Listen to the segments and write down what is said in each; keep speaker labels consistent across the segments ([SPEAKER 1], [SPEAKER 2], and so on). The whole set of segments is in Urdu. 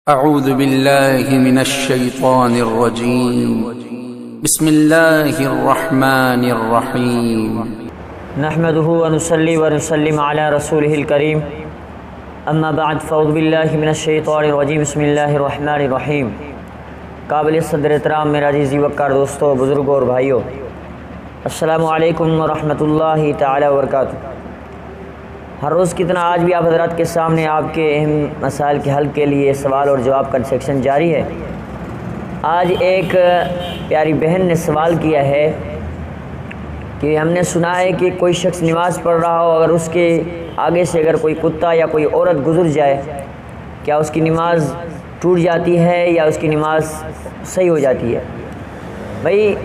[SPEAKER 1] اعوذ باللہ من الشیطان الرجیم بسم اللہ الرحمن الرحیم
[SPEAKER 2] نحمده ونصلي ونسلم على رسوله الكریم اما بعد فاعوذ باللہ من الشیطان الرجیم بسم اللہ الرحمن الرحیم۔ قابل صدر احترام میرے عزیز وقار دوستو، بزرگوں اور بھائیوں، السلام علیکم ورحمۃ اللہ تعالی وبرکاتہ۔ ہر روز کی طرح آج بھی آپ حضرات کے سامنے آپ کے اہم مسائل کے حل کے لیے سوال اور جواب کا سیکشن جاری ہے۔ آج ایک پیاری بہن نے سوال کیا ہے کہ ہم نے سنا ہے کہ کوئی شخص نماز پڑھ رہا ہو، اگر اس کے آگے سے اگر کوئی کتا یا کوئی عورت گزر جائے، کیا اس کی نماز ٹوٹ جاتی ہے یا اس کی نماز صحیح ہو جاتی ہے؟ بھائی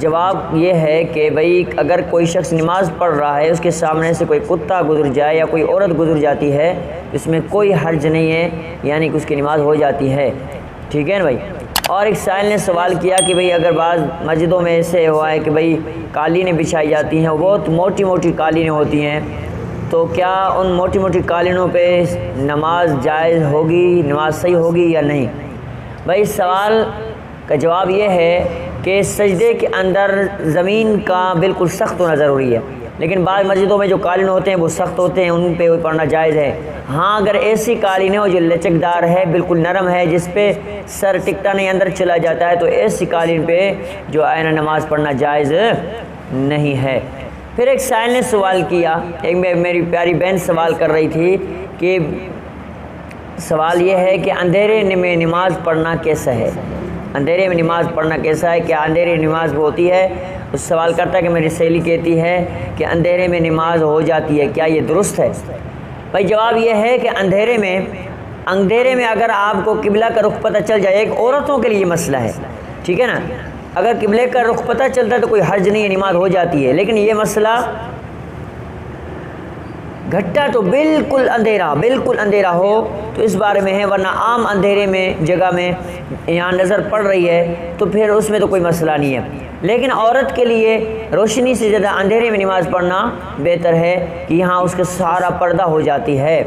[SPEAKER 2] جواب یہ ہے کہ بھائی اگر کوئی شخص نماز پڑھ رہا ہے، اس کے سامنے سے کوئی کتا گزر جائے یا کوئی عورت گزر جاتی ہے، اس میں کوئی حرج نہیں ہے، یعنی کہ اس کی نماز ہو جاتی ہے، ٹھیک ہے نا بھائی۔ اور ایک سائل نے سوال کیا کہ بھائی اگر بعض مسجدوں میں ایسے ہوا ہے کہ بھائی قالینیں بچھائی جاتی ہیں، بہت موٹی موٹی قالینیں ہوتی ہیں، تو کیا ان موٹی موٹی قالینوں پہ نماز جائز ہوگی، نماز صحیح ہوگی یا نہیں؟ بھائی سوال کا جواب یہ ہے کہ سجدے کے اندر زمین کا بالکل سخت ہونا ضروری ہے، لیکن بعض مسجدوں میں جو قالین ہوتے ہیں وہ سخت ہوتے ہیں، ان پہ پڑھنا جائز ہے۔ ہاں اگر ایسی قالین ہو جو لچکدار ہے، بالکل نرم ہے، جس پہ سر ٹکتا نہیں اندر چلا جاتا ہے، تو ایسی قالین پہ جو ہے نا نماز پڑھنا جائز نہیں ہے۔ پھر ایک سائل نے سوال کیا، ایک میری پیاری بہن سوال کر رہی تھی کہ سوال یہ ہے کہ اندھیرے میں نماز پڑھنا کیسا ہے؟ اندھیرے میں نماز پڑھنا کیسا ہے؟ کیا اندھیرے نماز ہوتی ہے؟ اس سوال کرتا ہے کہ میری سہیلی کہتی ہے کہ اندھیرے میں نماز ہو جاتی ہے، کیا یہ درست ہے؟ بھائی جواب یہ ہے کہ اندھیرے میں اگر آپ کو قبلہ کا رخ پتہ چل جائے، ایک عورتوں کے لیے یہ مسئلہ ہے، ٹھیک ہے نا، اگر قبلے کا رخ پتہ چلتا ہے تو کوئی حرج نہیں ہے، نماز ہو جاتی ہے۔ لیکن یہ مسئلہ گھٹا تو بالکل اندھیرا ہو تو اس بارے میں ہے، ورنہ عام اندھیرے میں جگہ میں یہاں نظر پڑ رہی ہے تو پھر اس میں تو کوئی مسئلہ نہیں ہے۔ لیکن عورت کے لیے روشنی سے زیادہ اندھیرے میں نماز پڑھنا بہتر ہے کہ یہاں اس کا سارا پردہ ہو جاتی ہے۔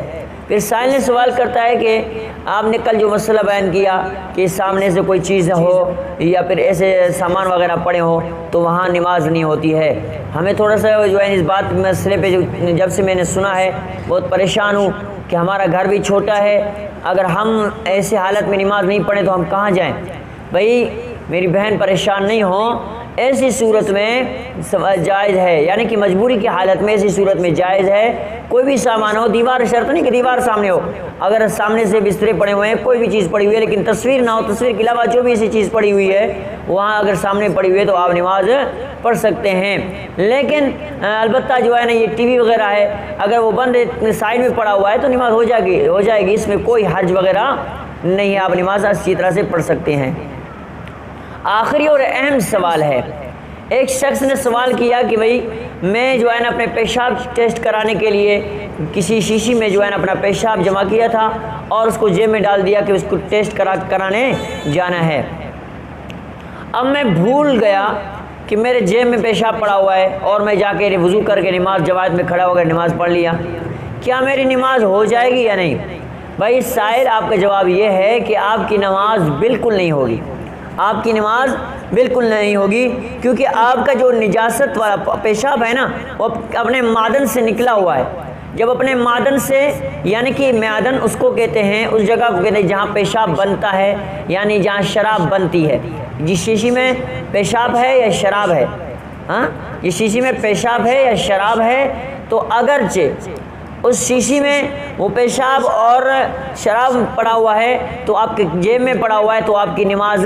[SPEAKER 2] پھر سائل نے سوال کرتا ہے کہ آپ نے کل جو مسئلہ بیان کیا کہ سامنے سے کوئی چیز ہو یا پھر ایسے سامان وغیرہ پڑے ہوں تو وہاں نماز نہیں ہوتی ہے۔ ہمیں تھوڑا سا جو ہے اس بات مسئلے پہ جب سے میں نے سنا ہے بہت پریشان ہوں کہ ہمارا گھر بھی چھوٹا ہے، اگر ہم ایسے حالت میں نماز نہیں پڑھیں تو ہم کہاں جائیں؟ بھائی میری بہن پریشان نہیں ہوں، ایسی صورت میں جائز ہے، یعنی کہ مجبوری کی حالت میں ایسی صورت میں جائز ہے، کوئی بھی سامان ہو، دیوار شرط نہیں کہ دیوار سامنے ہو، اگر سامنے سے بسترے پڑے ہوئے ہیں، کوئی بھی چیز پڑی ہوئی ہے لیکن تصویر نہ ہو، تصویر کے علاوہ جو بھی ایسی چیز پڑی ہوئی ہے وہاں اگر سامنے پڑی ہوئی ہے تو آپ نماز پڑھ سکتے ہیں۔ لیکن البتہ جو ہے نا یہ ٹی وی وغیرہ ہے، اگر وہ بند سائڈ میں پڑا ہوا ہے تو نماز ہو جائے گی، اس میں کوئی حرج وغیرہ نہیں ہے، آپ نماز اچھی طرح سے پڑھ سکتے ہیں۔ آخری اور اہم سوال ہے، ایک شخص نے سوال کیا کہ بھئی میں جو ہے نا اپنے پیشاب ٹیسٹ کرانے کے لیے کسی شیشی میں جو ہے نا اپنا پیشاب جمع کیا تھا اور اس کو جیب میں ڈال دیا کہ اس کو ٹیسٹ کرانے جانا ہے۔ اب میں بھول گیا کہ میرے جیب میں پیشاب پڑا ہوا ہے اور میں جا کے وضو کر کے نماز جماعت میں کھڑا ہو کر نماز پڑھ لیا، کیا میری نماز ہو جائے گی یا نہیں؟ بھائی سائل آپ کا جواب یہ ہے کہ آپ کی نماز بالکل نہیں ہوگی، آپ کی نماز بالکل نہیں ہوگی، کیونکہ آپ کا جو نجاست والا پیشاب ہے نا وہ اپنے معدن سے نکلا ہوا ہے۔ جب اپنے معدن سے، یعنی کہ معدن اس کو کہتے ہیں، اس جگہ کو کہتے ہیں جہاں پیشاب بنتا ہے، یعنی جہاں شراب بنتی ہے۔ جس شیشی میں پیشاب ہے یا شراب ہے، ہاں یہ شیشی میں پیشاب ہے یا شراب ہے، تو اگرچہ اس شیشی میں وہ پیشاب اور شراب پڑا ہوا ہے تو آپ کے جیب میں پڑا ہوا ہے تو آپ کی نماز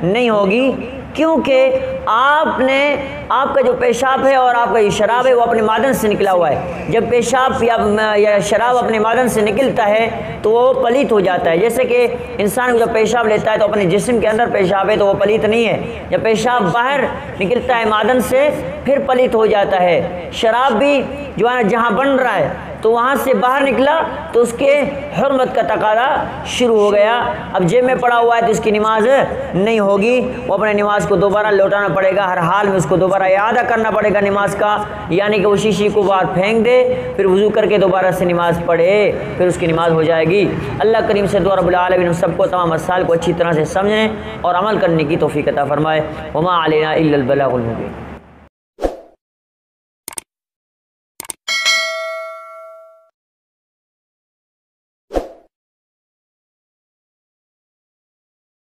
[SPEAKER 2] نہیں ہوگی، کیونکہ آپ کا جو پیشاب ہے اور آپ کا یہ شراب ہے وہ اپنے معدن سے نکلا ہوا ہے۔ جب پیشاب یا شراب اپنے معدن سے نکلتا ہے تو وہ پلیت ہو جاتا ہے، جیسے کہ انسان جب پیشاب لیتا ہے تو اپنے جسم کے اندر پیشاب ہے تو وہ پلیت نہیں ہے، جب پیشاب باہر نکلتا ہے معدن سے پھر پلیت ہو جاتا ہے۔ شراب بھی جو ہے جہاں بن رہا ہے تو وہاں سے باہر نکلا تو اس کے حرمت کا تقاضا شروع ہو گیا. اب جیب میں پڑا ہوا ہے تو اس کی نماز نہیں ہوگی، وہ اپنے نماز کو دوبارہ لوٹانا پڑے گا، ہر حال میں اس کو دوبارہ اعادہ کرنا پڑے گا نماز کا، یعنی کہ وہ شیشی کو باہر پھینک دے، پھر وضو کر کے دوبارہ سے نماز پڑھے، پھر اس کی نماز ہو جائے گی. اللہ کریم سے دعا رب العالمین ہم سب کو تمام مسائل کو اچھی طرح سے سمجھیں اور عمل کرنے کی توفیق عطا فرمائے. وما علینا الا البلاغ المبین.